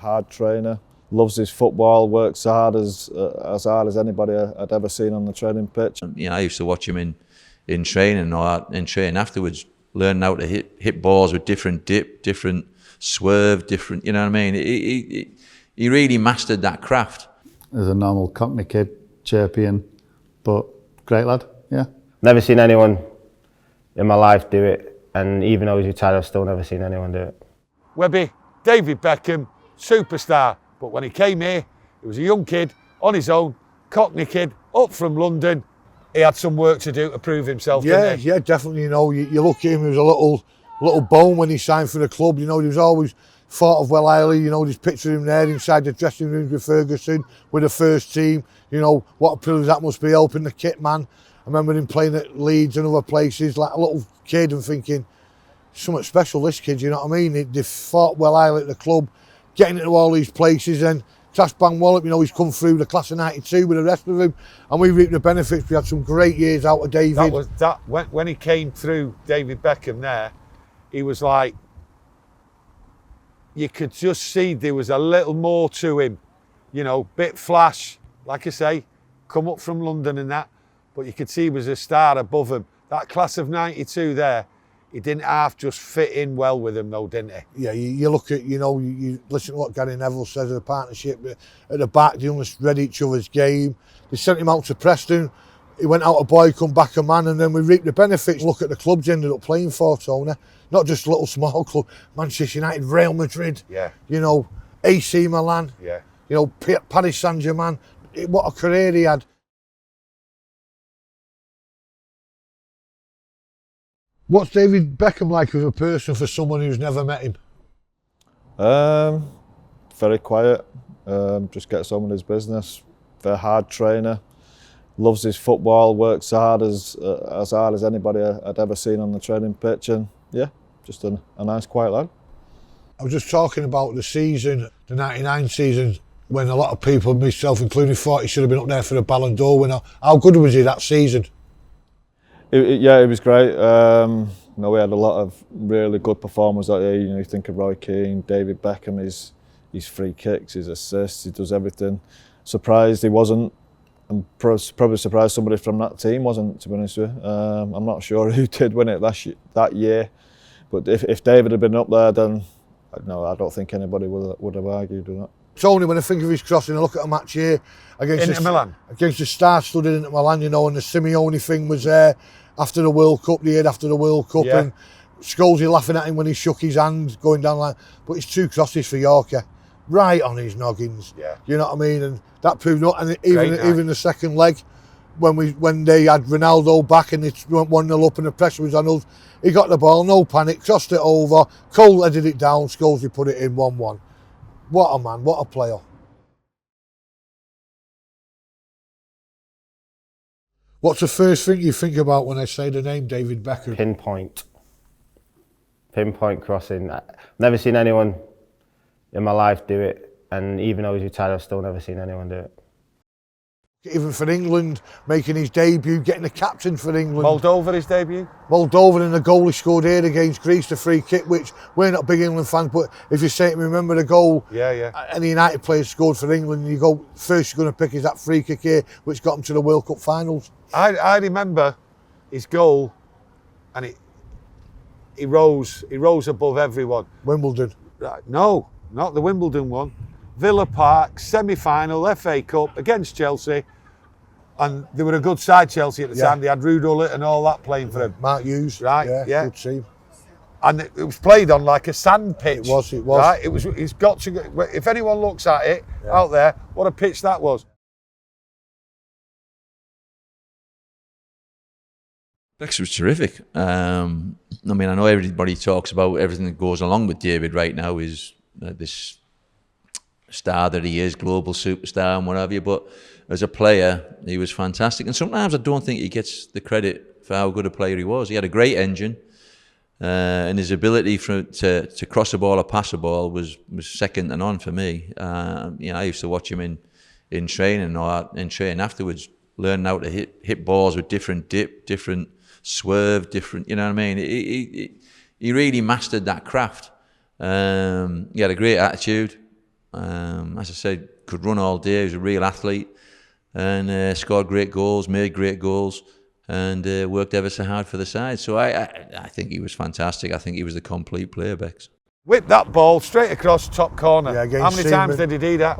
hard trainer, loves his football, works hard as anybody I'd ever seen on the training pitch. You know, I used to watch him in training or in training afterwards, learning how to hit balls with different dip, different swerve, different, you know what I mean? He really mastered that craft. As a normal Cockney kid, chirping, but great lad, yeah. Never seen anyone in my life do it, and even though he's retired, I've still never seen anyone do it. Webby, David Beckham, superstar, but when he came here, he was a young kid, on his own, Cockney kid, up from London. He had some work to do to prove himself, didn't he? Yeah, definitely. You know, you look at him, he was a little bone when he signed for the club. You know, he was always thought of well highly. You know, there's picture of him there inside the dressing rooms with Ferguson, with the first team. You know, what a privilege that must be, helping the kit man. I remember him playing at Leeds and other places, like a little kid, and thinking, something special, this kid, you know what I mean? They fought well highly at the club, getting into all these places, and Tash Bang Wallop, you know, he's come through the class of '92 with the rest of them, and we reaped the benefits. We had some great years out of David. When he came through, David Beckham there, he was like, you could just see there was a little more to him, you know, bit flash, like I say, come up from London and that, but you could see he was a star above him. That class of '92 there, he didn't half just fit in well with him though, didn't he? Yeah, you look at, you know, you listen to what Gary Neville says of the partnership at the back. They almost read each other's game. They sent him out to Preston. He went out a boy, come back a man, and then we reaped the benefits. Look at the clubs he ended up playing for, Tony. Not just a little small club. Manchester United, Real Madrid, yeah. You know, AC Milan, yeah. You know, Paris Saint-Germain. What a career he had. What's David Beckham like as a person for someone who's never met him? Very quiet, just gets on with his business. Very hard trainer, loves his football, works hard as anybody I'd ever seen on the training pitch, and yeah, just a nice quiet lad. I was just talking about the season, the '99 season, when a lot of people, myself including, thought he should have been up there for the Ballon d'Or winner. How good was he that season? Yeah, it was great. You know, we had a lot of really good performers that year. You know, you think of Roy Keane, David Beckham, his free kicks, his assists, he does everything. Surprised he wasn't. I'm probably surprised somebody from that team wasn't, to be honest with you. I'm not sure who did win it that year, but if David had been up there, then no, I don't think anybody would have argued with that. Tony, when I think of his crossing, I look at a match here against Milan, against the star-studded Inter Milan, you know, and the Simeone thing was there after the World Cup, the year after the World Cup, yeah. And Scholes laughing at him when he shook his hand going down the line. But it's two crosses for Yorker, right on his noggins. Yeah. You know what I mean? And that proved not. And even the second leg, when they had Ronaldo back and they went 1-0 up and the pressure was on us, he got the ball, no panic, crossed it over. Cole headed it down. Scholes put it in 1-1. What a man! What a player! What's the first thing you think about when I say the name David Beckham? Pinpoint crossing. I've never seen anyone in my life do it, and even though he's retired, I've still never seen anyone do it. Even for England, making his debut, getting the captain for England. Moldova, his debut? Moldova, and the goal he scored here against Greece, the free kick, which we're not big England fans, but if you say it, remember the goal, yeah. Any United player scored for England, and you go, first you're going to pick is that free kick here, which got him to the World Cup finals. I remember his goal, and he rose above everyone. Wimbledon. Right, no, not the Wimbledon one. Villa Park, semi-final, FA Cup against Chelsea. And they were a good side, Chelsea, at the time. They had Rudolph and all that playing for them. Mark Hughes. Right, yeah. Good team. And it was played on like a sand pitch. It was. Right? It's got to go, if anyone looks at it out there, what a pitch that was. Bex was terrific. I mean, I know everybody talks about everything that goes along with David right now is this star that he is, global superstar and what have you, but as a player, he was fantastic. And sometimes I don't think he gets the credit for how good a player he was. He had a great engine, and his ability to cross a ball or pass a ball was second to none for me. You know, I used to watch him in training or in training afterwards, learning how to hit balls with different dip, different swerve, different, you know what I mean? He really mastered that craft. He had a great attitude. As I said, could run all day. He was a real athlete and scored great goals, made great goals, and worked ever so hard for the side. So I think he was fantastic. I think he was the complete player, Bex. Whipped that ball straight across top corner. Yeah, How many times did he do that?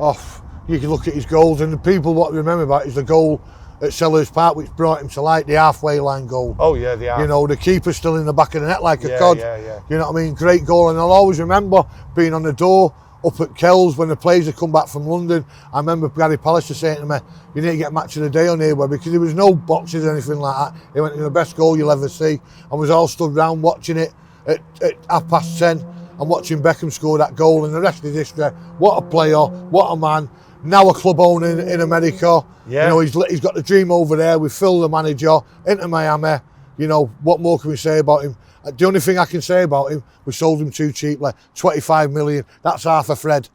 You can look at his goals, and the people what remember about is the goal at Sellers Park, which brought him to light, the halfway line goal. Oh yeah, they are. You know, the keeper's still in the back of the net like a Yeah, cod. yeah. You know what I mean? Great goal, and I'll always remember being on the door up at Kells when the players had come back from London. I remember Gary Pallister saying to me, "You need to get match of the day on here, Webby," because there was no boxes or anything like that. He went, "The best goal you'll ever see," and was all stood round watching it at 10:30 and watching Beckham score that goal, and the rest is history. What a player, what a man. Now a club owner in America. Yeah. You know, he's got the dream over there with Phil, the manager, into Miami. You know, what more can we say about him? The only thing I can say about him, we sold him too cheaply. 25 million, that's half a Fred.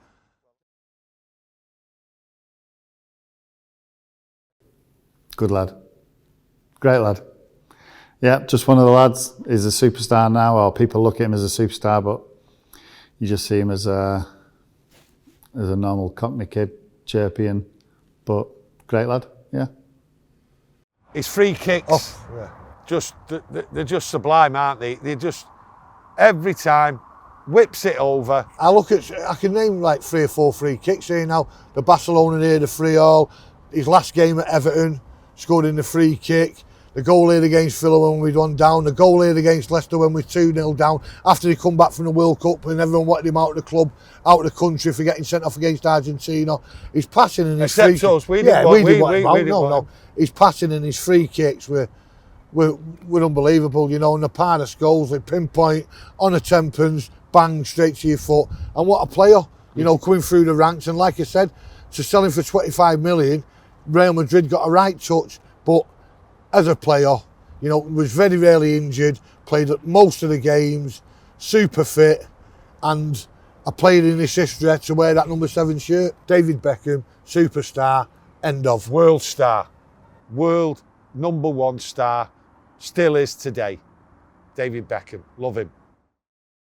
Good lad. Great lad. Yeah, just one of the lads. He's a superstar now, or people look at him as a superstar, but you just see him as a normal Cockney kid, chirpy, but great lad, yeah. His free kicks, they're just sublime, aren't they? They're just, every time, whips it over. I can name like 3 or 4 free kicks here now. The Barcelona here, the 3-all. His last game at Everton, scored in the free kick. The goal here against Villa when we'd 1 down. The goal here against Leicester when we're 2-0 down. After he come back from the World Cup and everyone wanted him out of the club, out of the country for getting sent off against Argentina. His passing and his free kicks. Except us, we didn't want him. No. His passing and his free kicks were unbelievable, you know, and the part of Scholes with Pinpoint on the tempans, bang, straight to your foot. And what a player, you know, coming through the ranks. And like I said, to sell him for 25 million, Real Madrid got a right touch, but as a player, you know, was very rarely injured, played most of the games, super fit, and a player in this history to wear that number 7 shirt. David Beckham, superstar, end of. World star. World #1 star. Still is today. David Beckham. Love him.